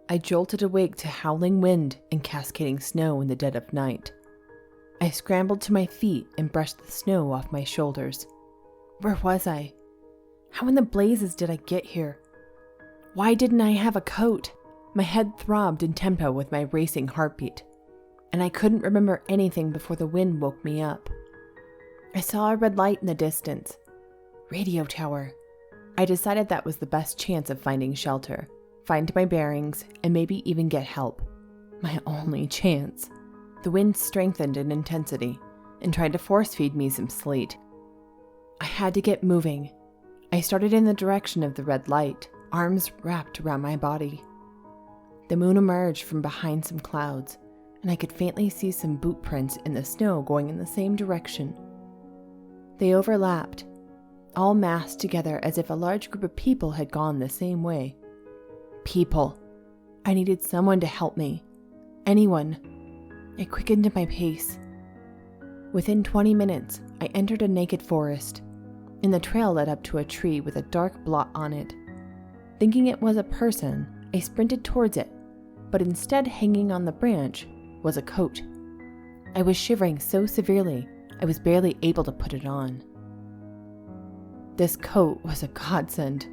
I jolted awake to howling wind and cascading snow in the dead of night. I scrambled to my feet and brushed the snow off my shoulders. Where was I? How in the blazes did I get here? Why didn't I have a coat? My head throbbed in tempo with my racing heartbeat, and I couldn't remember anything before the wind woke me up. I saw a red light in the distance. Radio tower. I decided that was the best chance of finding shelter, find my bearings, and maybe even get help. My only chance. The wind strengthened in intensity and tried to force feed me some sleet. I had to get moving. I started in the direction of the red light, arms wrapped around my body. The moon emerged from behind some clouds, and I could faintly see some boot prints in the snow going in the same direction. They overlapped, all massed together as if a large group of people had gone the same way. People. I needed someone to help me. Anyone. I quickened my pace. Within 20 minutes, I entered a naked forest, and the trail led up to a tree with a dark blot on it. Thinking it was a person, I sprinted towards it, but instead hanging on the branch was a coat. I was shivering so severely, I was barely able to put it on. This coat was a godsend.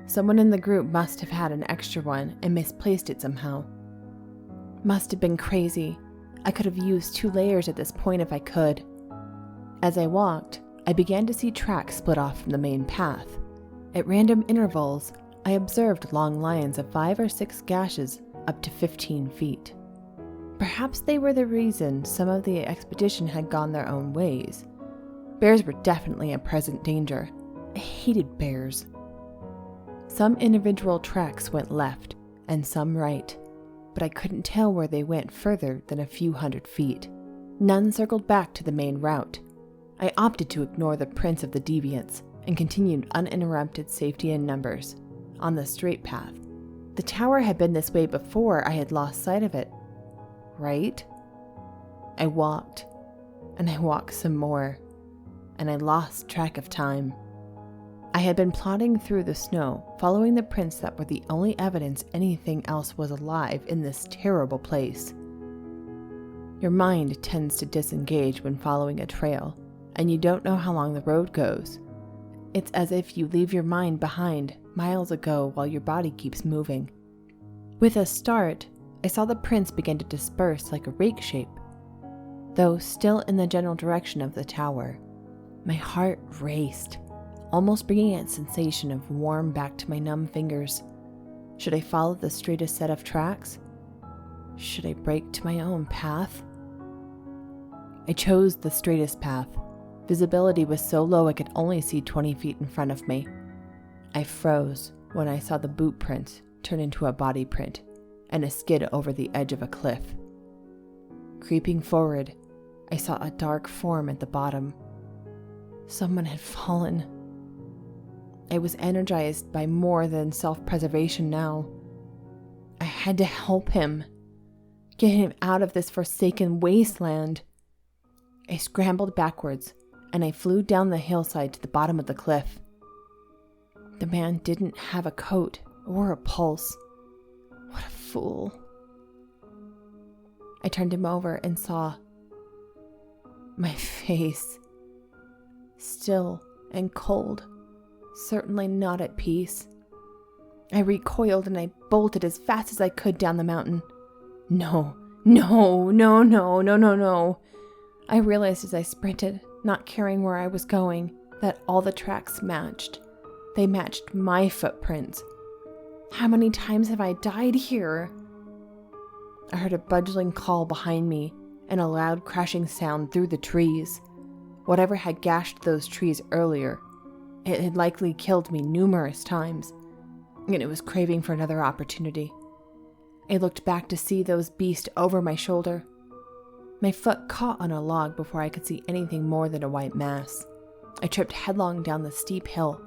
Someone in the group must have had an extra one and misplaced it somehow. Must have been crazy. I could have used 2 layers at this point if I could. As I walked, I began to see tracks split off from the main path. At random intervals, I observed long lines of 5 or 6 gashes up to 15 feet. Perhaps they were the reason some of the expedition had gone their own ways. Bears were definitely a present danger. I hated bears. Some individual tracks went left and some right, but I couldn't tell where they went further than a few hundred feet. None circled back to the main route. I opted to ignore the prints of the deviants and continued uninterrupted safety in numbers on the straight path. The tower had been this way before I had lost sight of it, right? I walked, and I walked some more, and I lost track of time. I had been plodding through the snow, following the prints that were the only evidence anything else was alive in this terrible place. Your mind tends to disengage when following a trail, and you don't know how long the road goes. It's as if you leave your mind behind miles ago while your body keeps moving. With a start, I saw the prints begin to disperse like a rake shape, though still in the general direction of the tower. My heart raced, almost bringing a sensation of warm back to my numb fingers. Should I follow the straightest set of tracks? Should I break to my own path? I chose the straightest path. Visibility was so low I could only see 20 feet in front of me. I froze when I saw the boot print turn into a body print and a skid over the edge of a cliff. Creeping forward, I saw a dark form at the bottom. Someone had fallen. I was energized by more than self-preservation now. I had to help him, get him out of this forsaken wasteland. I scrambled backwards, and I flew down the hillside to the bottom of the cliff. The man didn't have a coat or a pulse. What a fool. I turned him over and saw my face, still and cold, certainly not at peace. I recoiled and I bolted as fast as I could down the mountain. No. I realized as I sprinted, not caring where I was going, that all the tracks matched. They matched my footprints. How many times have I died here? I heard a budging call behind me and a loud crashing sound through the trees. Whatever had gashed those trees earlier, it had likely killed me numerous times, and it was craving for another opportunity. I looked back to see those beasts over my shoulder. My foot caught on a log before I could see anything more than a white mass. I tripped headlong down the steep hill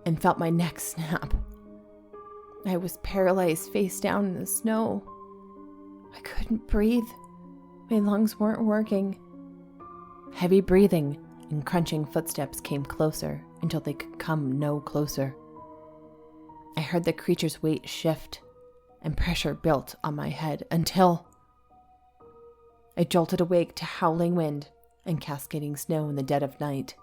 and felt my neck snap. I was paralyzed face down in the snow. I couldn't breathe. My lungs weren't working. Heavy breathing and crunching footsteps came closer until they could come no closer. I heard the creature's weight shift, and pressure built on my head until I jolted awake to howling wind and cascading snow in the dead of night.